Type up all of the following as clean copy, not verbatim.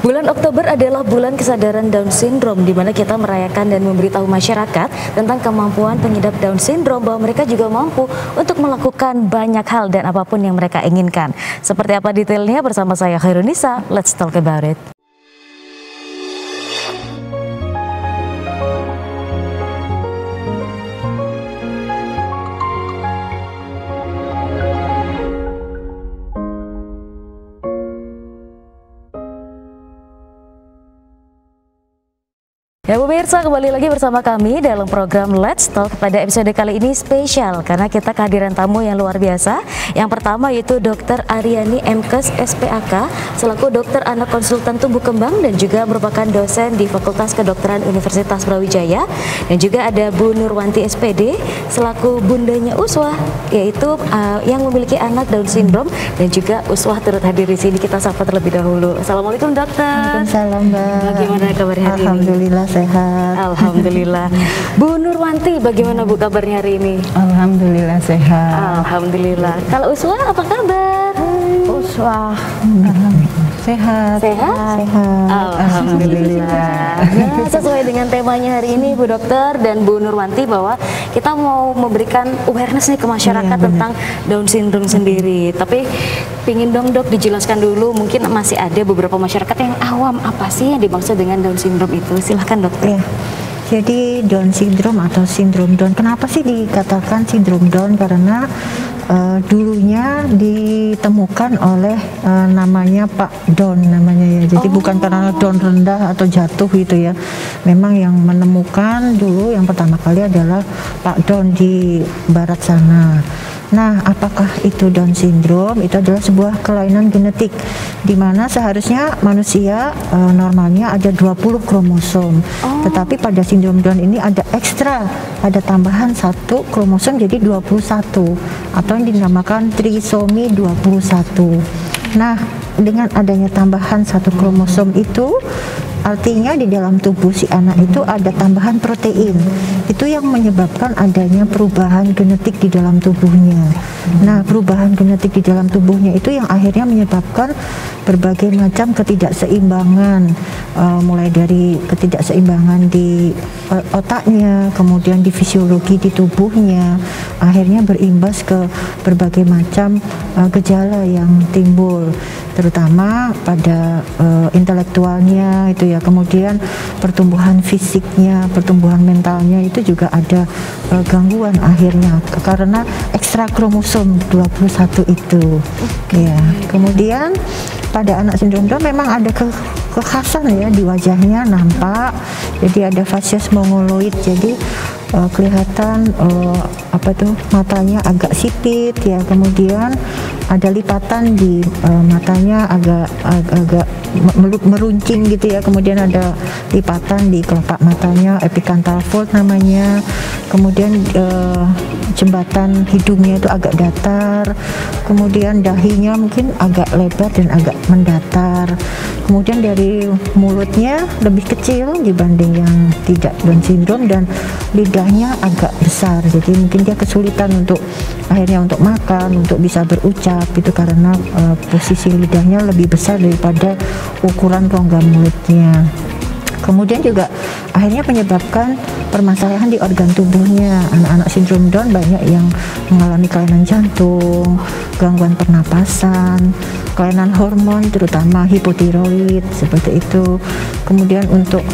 Bulan Oktober adalah bulan kesadaran Down Syndrome, di mana kita merayakan dan memberitahu masyarakat tentang kemampuan pengidap Down Syndrome bahwa mereka juga mampu untuk melakukan banyak hal dan apapun yang mereka inginkan. Seperti apa detailnya bersama saya Khairunisa, let's talk about it. Ya pemirsa, kembali lagi bersama kami dalam program Let's Talk. Pada episode kali ini spesial karena kita kehadiran tamu yang luar biasa. Yang pertama yaitu Dr. Aryani MKes SPAK selaku dokter anak konsultan tumbuh kembang dan juga merupakan dosen di Fakultas Kedokteran Universitas Brawijaya. Dan juga ada Bu Nurwanti SPD selaku bundanya Uswah, yaitu yang memiliki anak Down Syndrome, dan juga Uswah turut hadir di sini. Kita sapa terlebih dahulu. Assalamualaikum dokter. Waalaikumsalam Mbak. Bagaimana kabar hari ini? Alhamdulillah sehat. Alhamdulillah. Bu Nurwanti, bagaimana Bu kabarnya hari ini? Alhamdulillah sehat. Alhamdulillah. Kalau Uswah apa kabar? Uswah sehat. Sehat? Sehat. Alhamdulillah. Nah, sesuai dengan temanya hari ini Bu Dokter dan Bu Nurwanti, bahwa kita mau memberikan awareness nih ke masyarakat tentang Down Syndrome sendiri. Tapi pingin dong Dok dijelaskan dulu, mungkin masih ada beberapa masyarakat yang awam, apa sih yang dimaksud dengan Down Syndrome itu? Silahkan Dokter. Ya. Jadi Down Syndrome atau sindrom Down, kenapa sih dikatakan sindrom Down? Karena dulunya ditemukan oleh namanya Pak Down namanya ya. Jadi bukan karena Down rendah atau jatuh gitu ya. Memang yang menemukan dulu yang pertama kali adalah Pak Down di barat sana. Nah, apakah itu Down Syndrome? Itu adalah sebuah kelainan genetik di mana seharusnya manusia normalnya ada 20 kromosom. Tetapi pada sindrom Down ini ada ekstra, ada tambahan 1 kromosom jadi 21 atau yang dinamakan trisomi 21. Nah, dengan adanya tambahan 1 kromosom itu artinya di dalam tubuh si anak itu ada tambahan protein. Itu yang menyebabkan adanya perubahan genetik di dalam tubuhnya. Nah, perubahan genetik di dalam tubuhnya itu yang akhirnya menyebabkan berbagai macam ketidakseimbangan, mulai dari ketidakseimbangan di otaknya, kemudian di fisiologi di tubuhnya, akhirnya berimbas ke berbagai macam gejala yang timbul, terutama pada intelektualnya itu ya, kemudian pertumbuhan fisiknya, pertumbuhan mentalnya itu juga ada gangguan akhirnya karena ekstra kromosom 21 itu. Ya, kemudian pada anak sindrom Down memang ada kekhasan ya di wajahnya nampak. Jadi ada fasies mongoloid, jadi kelihatan matanya agak sipit ya, kemudian ada lipatan di matanya agak meruncing gitu ya, kemudian ada lipatan di kelopak matanya, epicanthal fold namanya, kemudian jembatan hidungnya itu agak datar, kemudian dahinya mungkin agak lebar dan agak mendatar, kemudian dari mulutnya lebih kecil dibanding yang tidak Down Syndrome, dan lidahnya agak besar, jadi mungkin dia kesulitan untuk akhirnya untuk makan, untuk bisa berucap itu karena posisi lidahnya lebih besar daripada ukuran rongga mulutnya. Kemudian juga akhirnya menyebabkan permasalahan di organ tubuhnya. Anak-anak sindrom Down banyak yang mengalami kelainan jantung, gangguan pernapasan, kelainan hormon terutama hipotiroid seperti itu. Kemudian untuk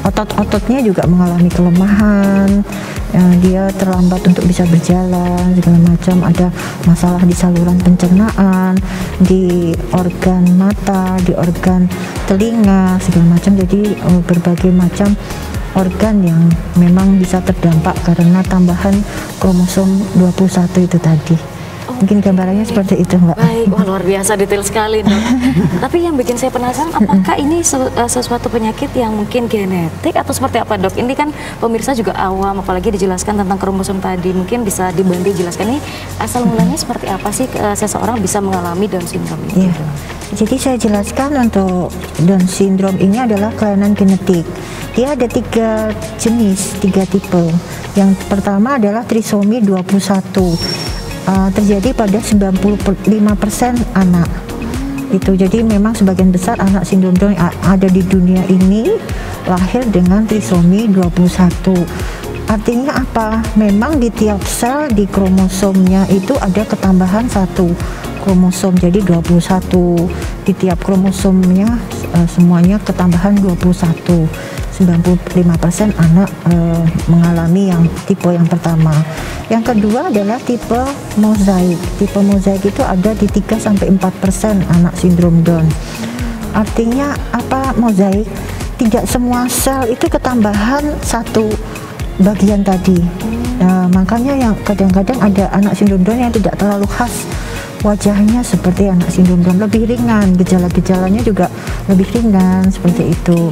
otot-ototnya juga mengalami kelemahan, dia terlambat untuk bisa berjalan segala macam, ada masalah di saluran pencernaan, di organ mata, di organ telinga segala macam. Jadi berbagai macam organ yang memang bisa terdampak karena tambahan kromosom 21 itu tadi. Mungkin gambarannya seperti itu, Mbak. Baik, wah, luar biasa detail sekali Dok. Tapi yang bikin saya penasaran, apakah ini sesuatu penyakit yang mungkin genetik atau seperti apa Dok? Ini kan pemirsa juga awam, apalagi dijelaskan tentang kromosom tadi. Mungkin bisa dibantu jelaskan ini asal mulanya seperti apa sih seseorang bisa mengalami Down Syndrome ini? Ya. Jadi saya jelaskan untuk Down Syndrome ini adalah kelainan genetik. Dia ada 3 jenis, 3 tipe. Yang pertama adalah trisomi 21. Terjadi pada 95% anak. Itu jadi memang sebagian besar anak sindrom Down yang ada di dunia ini lahir dengan trisomi 21. Artinya apa? Memang di tiap sel di kromosomnya itu ada ketambahan satu kromosom, jadi 21 di tiap kromosomnya, semuanya ketambahan 21. 95% anak mengalami yang tipe yang pertama. Yang kedua adalah tipe mozaik. Tipe mozaik itu ada di 3-4% anak sindrom Down. Artinya apa mozaik? Tidak semua sel itu ketambahan satu bagian tadi. Nah, makanya yang kadang-kadang ada anak sindrom Down yang tidak terlalu khas wajahnya seperti anak sindrom Down, lebih ringan, gejala-gejalanya juga lebih ringan seperti itu.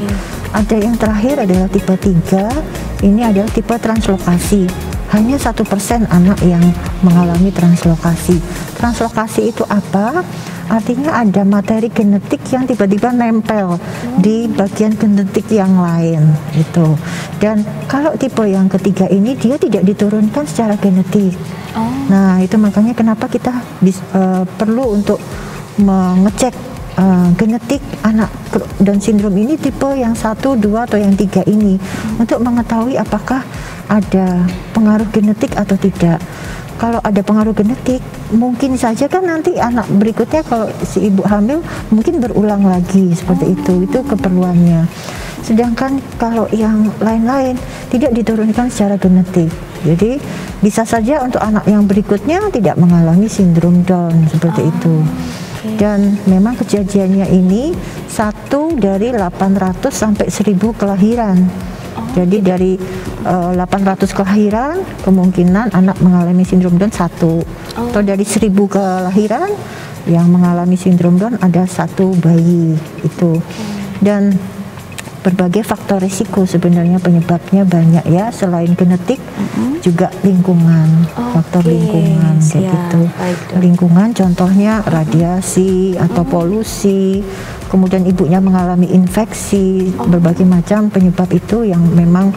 Ada yang terakhir adalah tipe 3, ini adalah tipe translokasi. Hanya 1% anak yang mengalami translokasi. Translokasi itu apa? Artinya ada materi genetik yang tiba-tiba nempel di bagian genetik yang lain itu. Dan kalau tipe yang ketiga ini dia tidak diturunkan secara genetik. Nah, itu makanya kenapa kita perlu untuk mengecek genetik anak Down syndrome ini tipe yang 1, 2 atau yang 3 ini untuk mengetahui apakah ada pengaruh genetik atau tidak. Kalau ada pengaruh genetik, mungkin saja kan nanti anak berikutnya kalau si ibu hamil mungkin berulang lagi seperti itu keperluannya. Sedangkan kalau yang lain-lain tidak diturunkan secara genetik. Jadi bisa saja untuk anak yang berikutnya tidak mengalami sindrom Down seperti itu. Dan memang kejadiannya ini 1 dari 800 sampai 1000 kelahiran. Jadi dari 800 kelahiran kemungkinan anak mengalami sindrom Down 1. Atau dari 1000 kelahiran yang mengalami sindrom Down ada 1 bayi itu. Dan berbagai faktor risiko sebenarnya penyebabnya banyak ya, selain genetik juga lingkungan, faktor lingkungan kayak gitu. Lingkungan contohnya radiasi atau polusi, kemudian ibunya mengalami infeksi, berbagai macam penyebab itu yang memang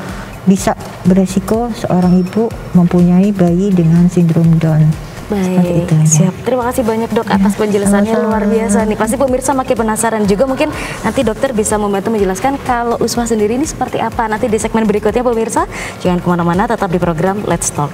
bisa beresiko seorang ibu mempunyai bayi dengan sindrom Down. Baik, siap. Terima kasih banyak dok atas penjelasannya, luar biasa nih. Pasti pemirsa makin penasaran juga, mungkin nanti dokter bisa membantu menjelaskan kalau uswah sendiri ini seperti apa. Nanti di segmen berikutnya pemirsa, jangan kemana-mana, tetap di program Let's Talk.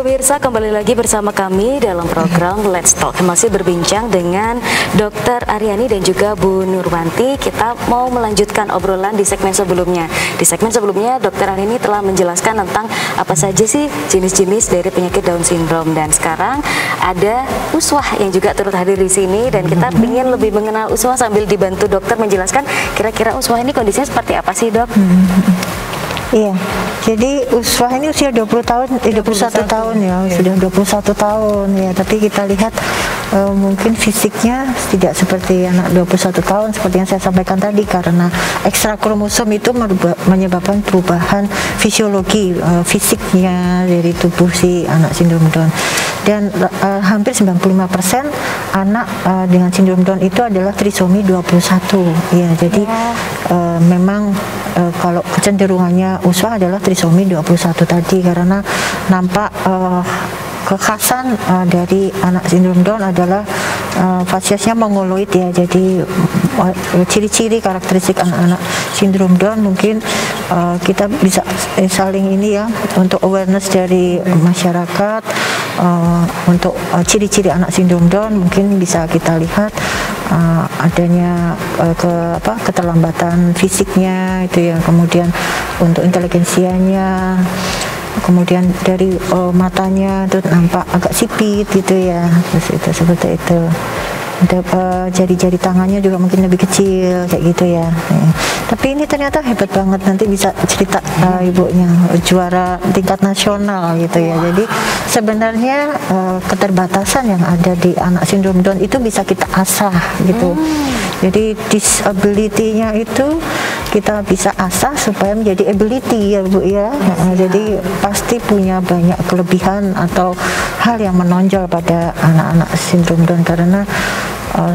Pemirsa, kembali lagi bersama kami dalam program Let's Talk. Masih berbincang dengan Dr. Aryani dan juga Bu Nurwanti. Kita mau melanjutkan obrolan di segmen sebelumnya. Di segmen sebelumnya Dr. Aryani telah menjelaskan tentang apa saja sih jenis-jenis dari penyakit Down syndrome, dan sekarang ada uswah yang juga turut hadir di sini, dan kita ingin lebih mengenal uswah sambil dibantu dokter menjelaskan kira-kira uswah ini kondisinya seperti apa sih, Dok? Iya, jadi uswah ini usia 21 tahun ya, sudah 21 tahun ya, tapi kita lihat mungkin fisiknya tidak seperti anak 21 tahun seperti yang saya sampaikan tadi, karena ekstra kromosom itu menyebabkan perubahan fisiologi fisiknya dari tubuh si anak sindrom Down. Dan hampir 95% anak dengan sindrom Down itu adalah trisomi 21 ya, jadi memang kalau kecenderungannya uswah adalah trisomi 21 tadi, karena nampak kekhasan dari anak sindrom Down adalah fasiesnya mongoloid ya. Jadi ciri-ciri karakteristik anak-anak sindrom Down mungkin kita bisa saling ini ya, untuk awareness dari masyarakat untuk ciri-ciri anak sindrom Down mungkin bisa kita lihat adanya keterlambatan fisiknya itu ya, kemudian untuk inteligensianya, kemudian dari matanya itu nampak agak sipit gitu ya, terus itu seperti itu. Jari-jari tangannya juga mungkin lebih kecil kayak gitu ya. Tapi ini ternyata hebat banget, nanti bisa cerita ibunya juara tingkat nasional gitu ya. Jadi sebenarnya keterbatasan yang ada di anak sindrom Down itu bisa kita asah gitu. Jadi disability-nya itu kita bisa asah supaya menjadi ability ya Bu ya. Jadi pasti punya banyak kelebihan atau hal yang menonjol pada anak-anak sindrom Down, karena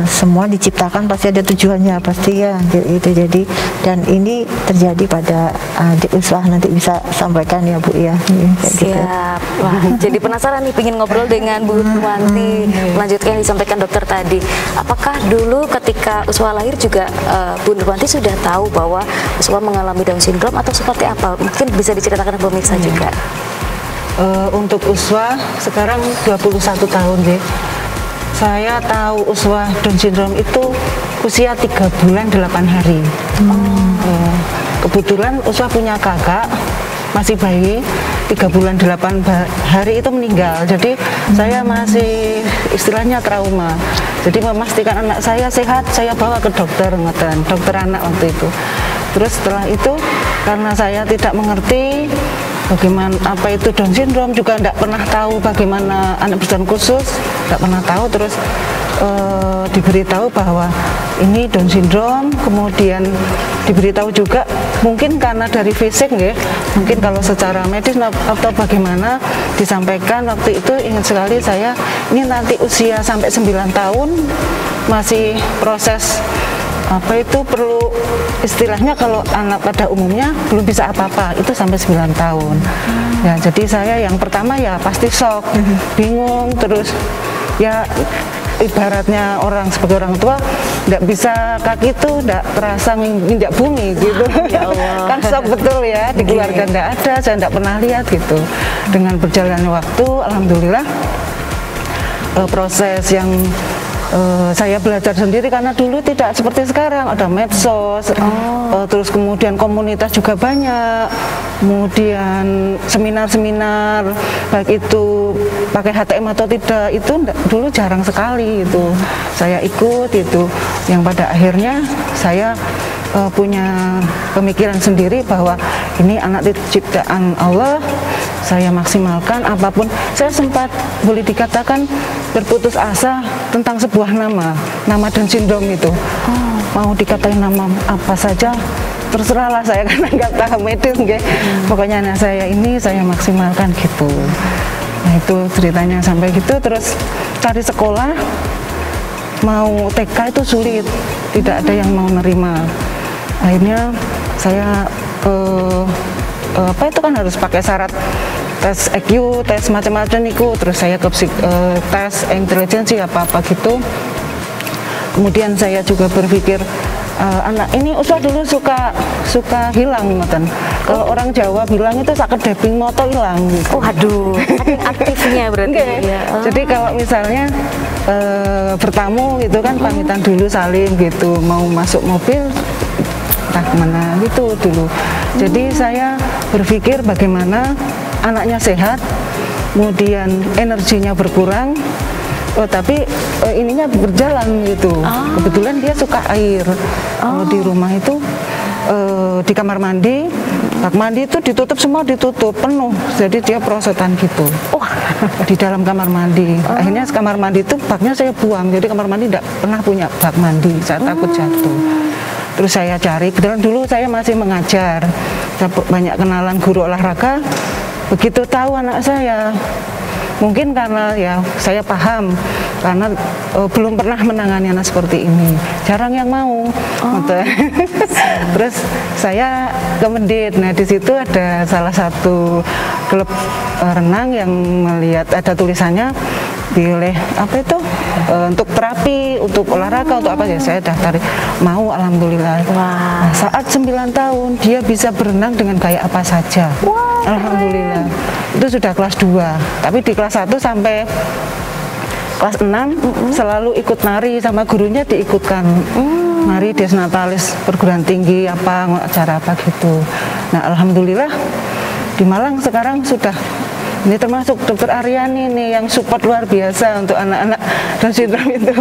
semua diciptakan pasti ada tujuannya pasti ya itu. Jadi dan ini terjadi pada adik Uswah, nanti bisa sampaikan ya Bu ya. Siap. Gitu. Wah, jadi penasaran nih, pengen ngobrol dengan Bu Nurwanti, melanjutkan yang disampaikan dokter tadi. Apakah dulu ketika Uswah lahir juga Bu Nurwanti sudah tahu bahwa Uswah mengalami Down syndrome atau seperti apa? Mungkin bisa diceritakan ke pemirsa juga. Untuk Uswah sekarang 21 tahun deh. Saya tahu Uswah Down syndrome itu usia 3 bulan 8 hari. Kebetulan Uswah punya kakak masih bayi, 3 bulan 8 hari itu meninggal. Jadi saya masih istilahnya trauma. Jadi memastikan anak saya sehat, saya bawa ke dokter anak waktu itu. Terus setelah itu karena saya tidak mengerti bagaimana apa itu Down syndrome, juga tidak pernah tahu bagaimana anak berkebutuhan khusus, tidak pernah tahu. Terus diberitahu bahwa ini Down syndrome, kemudian diberitahu juga mungkin karena dari fisik ya, mungkin kalau secara medis atau bagaimana disampaikan waktu itu. Ingat sekali saya, ini nanti usia sampai 9 tahun masih proses apa itu, perlu istilahnya kalau anak pada umumnya belum bisa apa-apa itu sampai 9 tahun. Ya, jadi saya yang pertama ya pasti shock, bingung, terus ya ibaratnya orang sebagai orang tua tidak bisa, kaki itu tidak terasa menginjak bumi gitu. Ya Allah. Kan shock betul ya, di keluarga tidak ada, saya tidak pernah lihat gitu. Dengan berjalannya waktu, alhamdulillah proses yang saya belajar sendiri, karena dulu tidak seperti sekarang ada medsos, terus kemudian komunitas juga banyak, kemudian seminar-seminar baik itu pakai HTM atau tidak, itu dulu jarang sekali itu saya ikut itu, yang pada akhirnya saya punya pemikiran sendiri bahwa ini anak ciptaan Allah, saya maksimalkan apapun. Saya sempat boleh dikatakan berputus asa tentang sebuah nama Down syndrome itu. Mau dikatain nama apa saja terserahlah saya, karena nggak tahu medis nggak. Pokoknya anak saya ini saya maksimalkan gitu. Nah itu ceritanya sampai gitu. Terus cari sekolah, mau TK itu sulit, tidak ada yang mau nerima. Akhirnya saya itu kan harus pakai syarat tes EQ, tes macam-macam itu. Terus saya ke tes intelijensi apa-apa gitu. Kemudian saya juga berpikir anak ini Uswah dulu suka hilang ngoten. Kalau orang Jawa bilang itu sakit deping moto hilang gitu. Waduh, saking aktifnya berarti. Ya. Jadi kalau misalnya bertamu gitu kan pamitan dulu salim gitu, mau masuk mobil kemana gitu dulu. Jadi saya berpikir bagaimana anaknya sehat, kemudian energinya berkurang, tapi ininya berjalan gitu. Kebetulan dia suka air. Di rumah itu di kamar mandi, bak mandi itu ditutup semua, ditutup penuh, jadi dia perosotan gitu. Di dalam kamar mandi. Akhirnya kamar mandi itu baknya saya buang, jadi kamar mandi tidak pernah punya bak mandi, saya takut jatuh. Terus saya cari, kebetulan dulu saya masih mengajar, saya banyak kenalan guru olahraga. Begitu tahu anak saya, mungkin karena ya saya paham, karena belum pernah menangani anak seperti ini, jarang yang mau. Terus saya ke Mendit. Nah di situ ada salah satu klub renang yang melihat ada tulisannya pilih apa itu untuk terapi, untuk olahraga, untuk apa ya, saya daftar, mau, alhamdulillah. Nah, saat 9 tahun dia bisa berenang dengan gaya apa saja. Alhamdulillah. itu sudah kelas 2. Tapi di kelas 1 sampai kelas 6 selalu ikut nari, sama gurunya diikutkan. Nari Des Natalis perguruan tinggi acara apa gitu. Nah, alhamdulillah di Malang sekarang sudah, ini termasuk Dokter Aryani nih yang support luar biasa untuk anak-anak Down syndrome itu.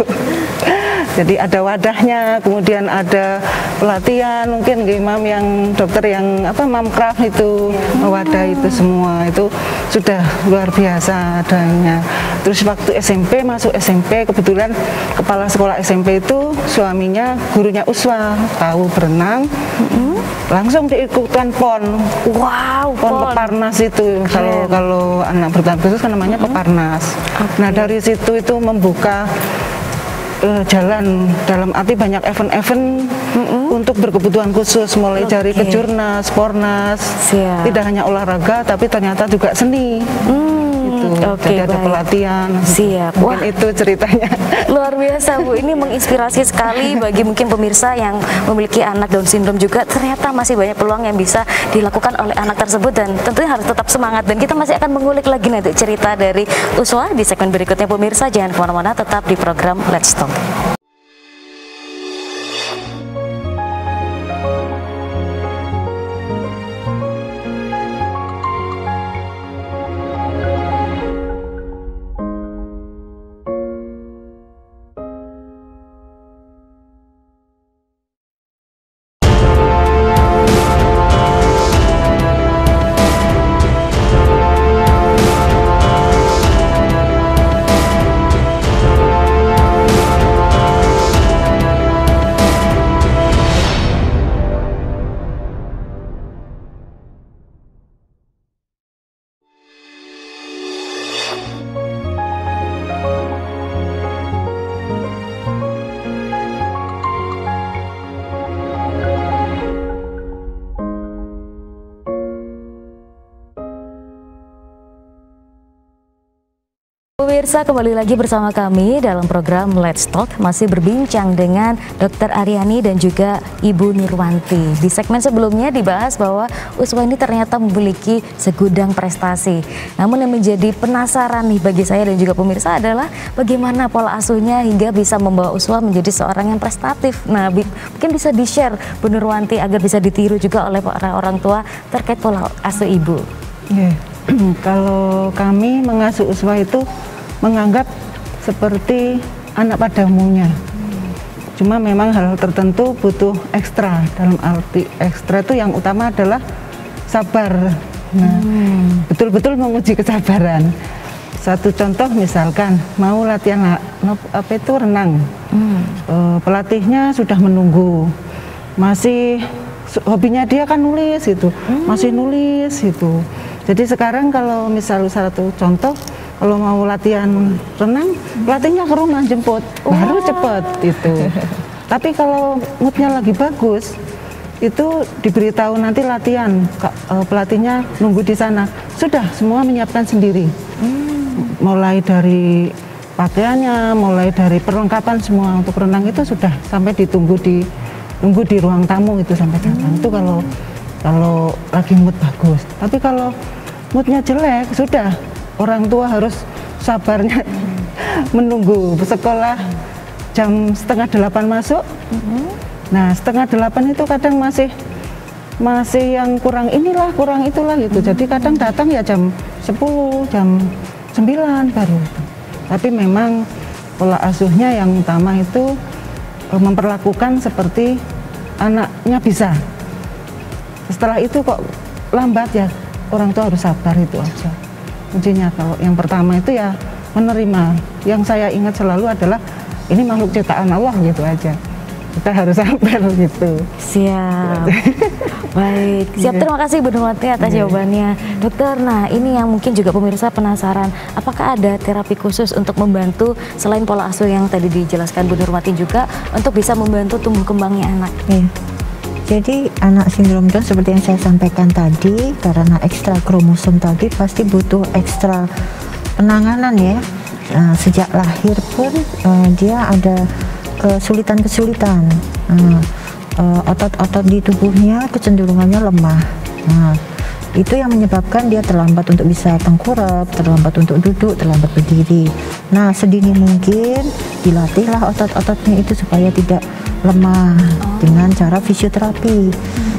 Jadi ada wadahnya, kemudian ada pelatihan, mungkin imam yang dokter yang Mamcraft itu, wadah itu semua itu sudah luar biasa adanya. Terus waktu SMP, masuk SMP, kebetulan kepala sekolah SMP itu suaminya gurunya Uswa, tahu berenang, langsung diikutkan PON. Wow, PON Peparnas itu, kalau anak bertahan khusus kan namanya Peparnas. Nah, dari situ itu membuka jalan, dalam arti banyak event-event untuk berkebutuhan khusus, mulai dari kejurnas, pornas, tidak hanya olahraga tapi ternyata juga seni. Jadi ada pelatihan. Siap. Mungkin itu ceritanya. Luar biasa Bu, ini menginspirasi sekali bagi mungkin pemirsa yang memiliki anak Down syndrome juga. Ternyata masih banyak peluang yang bisa dilakukan oleh anak tersebut, dan tentunya harus tetap semangat. Dan kita masih akan mengulik lagi nanti cerita dari Uswa di segmen berikutnya pemirsa. Jangan kemana-mana, tetap di program Let's Talk. Pemirsa, kembali lagi bersama kami dalam program Let's Talk, masih berbincang dengan Dr. Aryani dan juga Ibu Nurwanti. Di segmen sebelumnya dibahas bahwa Uswa ini ternyata memiliki segudang prestasi. Namun yang menjadi penasaran nih bagi saya dan juga pemirsa adalah bagaimana pola asuhnya hingga bisa membawa Uswa menjadi seorang yang prestatif. Nah, mungkin bisa di-share Bu Nurwanti agar bisa ditiru juga oleh para orang tua terkait pola asuh Ibu. Kalau kami mengasuh Uswa itu menganggap seperti anak pada umumnya. Cuma memang hal tertentu butuh ekstra. Dalam arti ekstra itu yang utama adalah sabar. Nah, betul-betul menguji kesabaran. Satu contoh misalkan mau latihan renang. Pelatihnya sudah menunggu. Masih hobinya dia kan nulis gitu. Masih nulis gitu. Jadi sekarang kalau misal satu contoh, kalau mau latihan renang, pelatihnya ke rumah jemput, baru cepet itu. Tapi kalau moodnya lagi bagus, itu diberitahu nanti latihan, pelatihnya nunggu di sana. Sudah, semua menyiapkan sendiri. Mulai dari pakaiannya, mulai dari perlengkapan semua untuk renang itu sudah sampai nunggu di ruang tamu itu sampai datang. Itu kalau lagi mood bagus. Tapi kalau moodnya jelek, sudah. Orang tua harus sabarnya menunggu sekolah jam 7:30 masuk. Nah, 7:30 itu kadang masih yang kurang inilah, kurang itulah gitu. Jadi kadang datang ya jam 10, jam 9 baru. Tapi memang pola asuhnya yang utama itu memperlakukan seperti anaknya bisa. Setelah itu kok lambat ya, orang tua harus sabar, itu aja. Kuncinya kalau yang pertama itu ya menerima. Yang saya ingat selalu adalah ini makhluk ciptaan Allah gitu aja. Kita harus sabar gitu. Siap. Baik. Siap, terima kasih Bu Nurwanti atas jawabannya. Dokter, nah ini yang mungkin juga pemirsa penasaran, apakah ada terapi khusus untuk membantu selain pola asuh yang tadi dijelaskan Bu Nurwanti juga untuk bisa membantu tumbuh kembangnya anak? Jadi anak sindrom Down seperti yang saya sampaikan tadi, karena ekstra kromosom tadi pasti butuh ekstra penanganan ya. Sejak lahir pun dia ada kesulitan-kesulitan. Otot-otot di tubuhnya kecenderungannya lemah. Itu yang menyebabkan dia terlambat untuk bisa tengkurap, terlambat untuk duduk, terlambat berdiri. Nah, sedini mungkin dilatihlah otot-ototnya itu supaya tidak lemah dengan cara fisioterapi.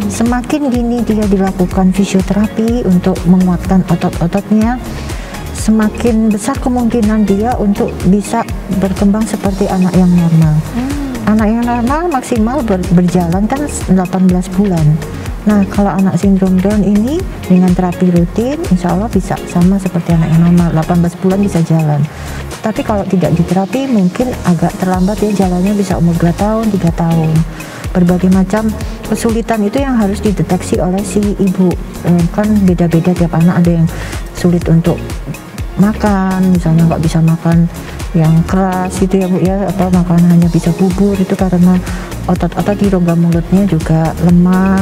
Semakin dini dia dilakukan fisioterapi untuk menguatkan otot-ototnya, semakin besar kemungkinan dia untuk bisa berkembang seperti anak yang normal. Anak yang normal maksimal berjalan kan 18 bulan. Nah, kalau anak sindrom Down ini dengan terapi rutin, insya Allah bisa sama seperti anak yang normal, 18 bulan bisa jalan. Tapi kalau tidak diterapi mungkin agak terlambat ya, jalannya bisa umur 2 tahun, 3 tahun. Berbagai macam kesulitan itu yang harus dideteksi oleh si ibu. Kan beda-beda tiap anak, ada yang sulit untuk makan, misalnya nggak bisa makan yang keras itu ya Bu ya, atau makanan hanya bisa bubur, itu karena otot-otot di rongga mulutnya juga lemah,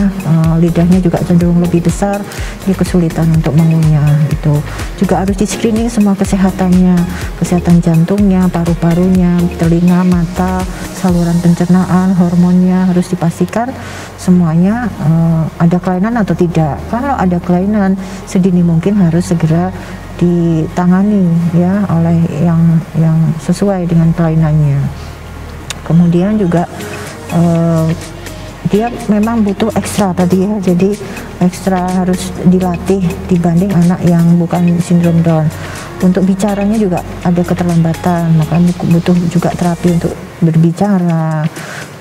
lidahnya juga cenderung lebih besar, dia kesulitan untuk mengunyah. Itu juga harus di screening semua kesehatannya, kesehatan jantungnya, paru-parunya, telinga, mata, saluran pencernaan, hormonnya harus dipastikan semuanya ada kelainan atau tidak. Kalau ada kelainan sedini mungkin harus segera ditangani ya oleh yang sesuai dengan kelainannya. Kemudian juga dia memang butuh ekstra tadi ya, jadi ekstra harus dilatih dibanding anak yang bukan sindrom Down. Untuk bicaranya juga ada keterlambatan, maka butuh juga terapi untuk berbicara.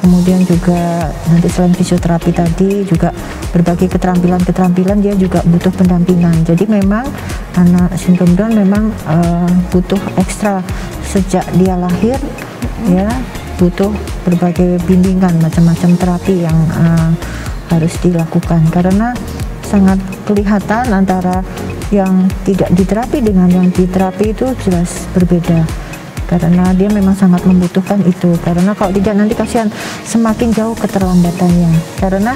Kemudian juga nanti selain fisioterapi tadi juga berbagai keterampilan dia juga butuh pendampingan. Jadi memang anak sindrom Down memang butuh ekstra sejak dia lahir ya, butuh berbagai bimbingan, macam-macam terapi yang harus dilakukan, karena sangat kelihatan antara yang tidak diterapi dengan yang diterapi itu jelas berbeda, karena dia memang sangat membutuhkan itu. Karena kalau tidak nanti kasihan semakin jauh keterlambatannya, karena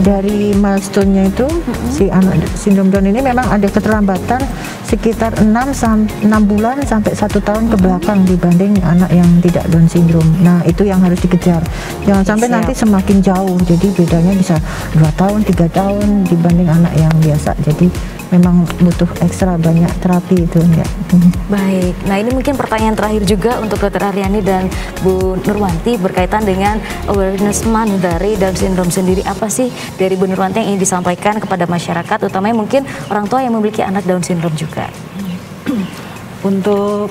dari milestone-nya itu si anak sindrom Down ini memang ada keterlambatan sekitar 6 bulan sampai 1 tahun ke belakang dibanding anak yang tidak Down syndrome. Nah, itu yang harus dikejar, jangan sampai nanti semakin jauh, jadi bedanya bisa 2 tahun 3 tahun dibanding anak yang biasa. Jadi memang butuh ekstra banyak terapi itu ya. Baik, nah ini mungkin pertanyaan terakhir juga untuk Dr. Aryani dan Bu Nurwanti berkaitan dengan awareness month dari Down syndrome sendiri. Apa sih dari Bu Nurwanti yang ingin disampaikan kepada masyarakat, utamanya mungkin orang tua yang memiliki anak Down syndrome juga? Untuk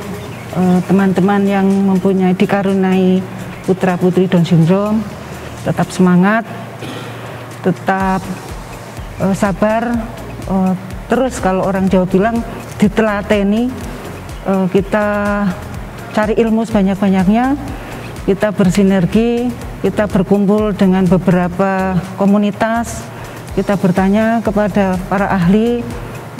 teman-teman yang mempunyai dikaruniai putra putri Down syndrome, tetap semangat, tetap sabar. Terus kalau orang Jawa bilang ditelateni, kita cari ilmu sebanyak-banyaknya, kita bersinergi, kita berkumpul dengan beberapa komunitas, kita bertanya kepada para ahli,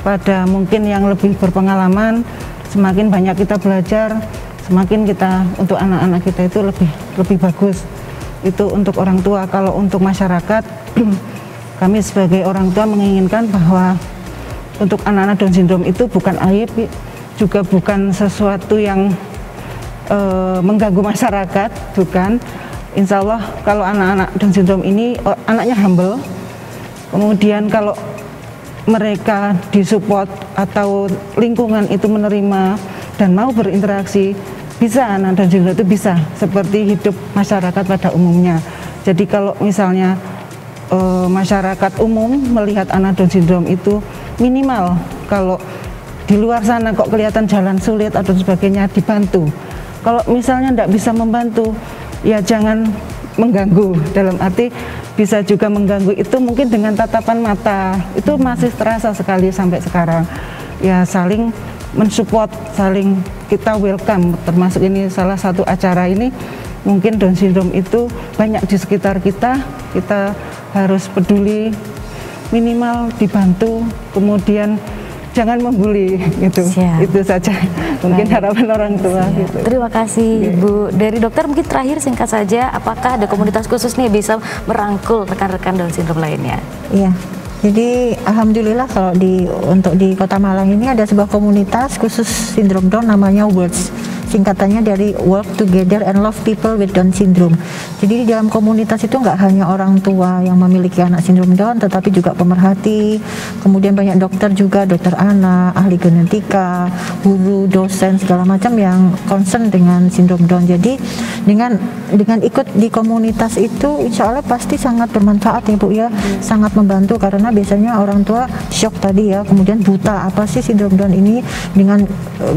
pada mungkin yang lebih berpengalaman. Semakin banyak kita belajar, semakin kita untuk anak-anak kita itu lebih bagus. Itu untuk orang tua. Kalau untuk masyarakat, kami sebagai orang tua menginginkan bahwa untuk anak-anak Down syndrome itu bukan aib, juga bukan sesuatu yang mengganggu masyarakat, bukan. Insya Allah kalau anak-anak Down syndrome ini anaknya humble, kemudian kalau mereka disupport atau lingkungan itu menerima dan mau berinteraksi, bisa anak Down syndrome itu bisa seperti hidup masyarakat pada umumnya. Jadi kalau misalnya masyarakat umum melihat anak Down syndrome itu minimal, kalau di luar sana kok kelihatan jalan sulit atau sebagainya, dibantu. Kalau misalnya tidak bisa membantu, ya jangan mengganggu, dalam arti bisa juga mengganggu itu mungkin dengan tatapan mata, itu masih terasa sekali sampai sekarang. Ya saling mensupport, saling kita welcome, termasuk ini salah satu acara ini. Mungkin Down syndrome itu banyak di sekitar kita, kita harus peduli, minimal dibantu, kemudian jangan membuli gitu. Itu saja mungkin harapan orang tua gitu. Terima kasih Bu. Dari dokter mungkin terakhir singkat saja, apakah ada komunitas khusus nih bisa merangkul rekan-rekan Down syndrome lainnya? Iya. Jadi alhamdulillah kalau untuk di Kota Malang ini ada sebuah komunitas khusus sindrom Down namanya WORDS. singkatannya dari Work Together and Love People with Down Syndrome. Jadi di dalam komunitas itu nggak hanya orang tua yang memiliki anak sindrom Down, tetapi juga pemerhati, kemudian banyak dokter juga, dokter anak, ahli genetika, guru, dosen, segala macam yang concern dengan sindrom Down. Jadi dengan ikut di komunitas itu insya Allah pasti sangat bermanfaat ya Bu ya, sangat membantu karena biasanya orang tua shock tadi ya, kemudian buta apa sih sindrom Down ini. Dengan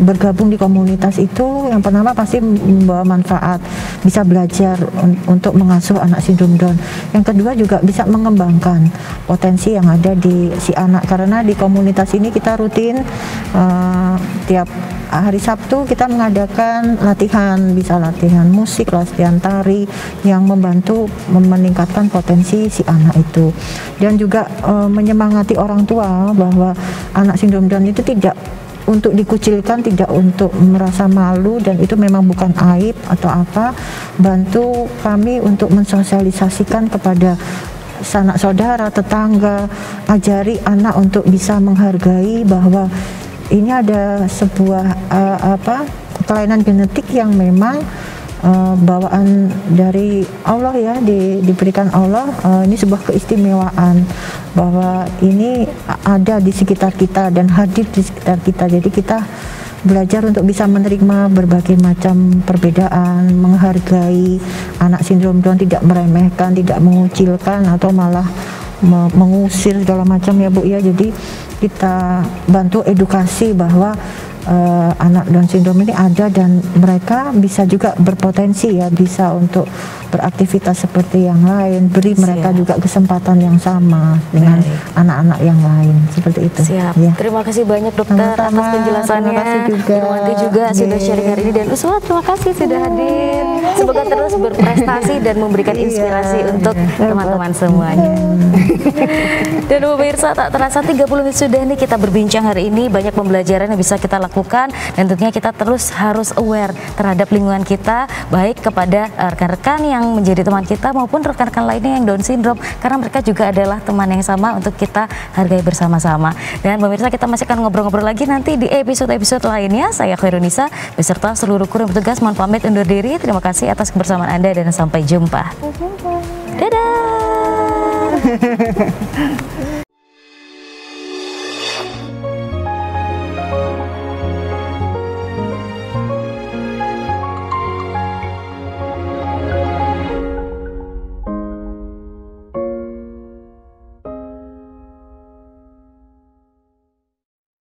bergabung di komunitas itu yang pertama pasti membawa manfaat, bisa belajar untuk mengasuh anak sindrom Down. Yang kedua juga bisa mengembangkan potensi yang ada di si anak, karena di komunitas ini kita rutin tiap hari Sabtu kita mengadakan latihan, bisa latihan musik, latihan tari yang membantu meningkatkan potensi si anak itu, dan juga menyemangati orang tua bahwa anak sindrom Down itu tidak untuk dikucilkan, tidak untuk merasa malu, dan itu memang bukan aib atau apa. Bantu kami untuk mensosialisasikan kepada sanak saudara, tetangga, ajari anak untuk bisa menghargai bahwa ini ada sebuah kelainan genetik yang memang bawaan dari Allah ya, diberikan Allah. Ini sebuah keistimewaan bahwa ini ada di sekitar kita dan hadir di sekitar kita. Jadi kita belajar untuk bisa menerima berbagai macam perbedaan, menghargai anak sindrom Down, tidak meremehkan, tidak mengucilkan atau malah mengusir segala macam ya Bu ya. Jadi kita bantu edukasi bahwa anak Down syndrome ini ada dan mereka bisa juga berpotensi ya, bisa untuk beraktivitas seperti yang lain. Beri mereka juga kesempatan yang sama dengan anak-anak yang lain, seperti itu. Siap. Ya. Terima kasih banyak dokter atas penjelasannya. Terima kasih juga. Irwanti juga sudah sharing hari ini, dan Uswa terima kasih sudah hadir. Semoga terus berprestasi dan memberikan inspirasi untuk teman-teman semuanya. Dan pemirsa, tak terasa 30 menit sudah nih kita berbincang hari ini, banyak pembelajaran yang bisa kita lakukan, dan tentunya kita terus harus aware terhadap lingkungan kita, baik kepada rekan-rekan yang menjadi teman kita maupun rekan-rekan lainnya yang Down syndrome, karena mereka juga adalah teman yang sama untuk kita hargai bersama-sama. Dan pemirsa, kita masih akan ngobrol-ngobrol lagi nanti di episode-episode lainnya. Saya Khairunisa beserta seluruh kru yang bertugas mohon pamit undur diri. Terima kasih atas kebersamaan Anda dan sampai jumpa. Dadah.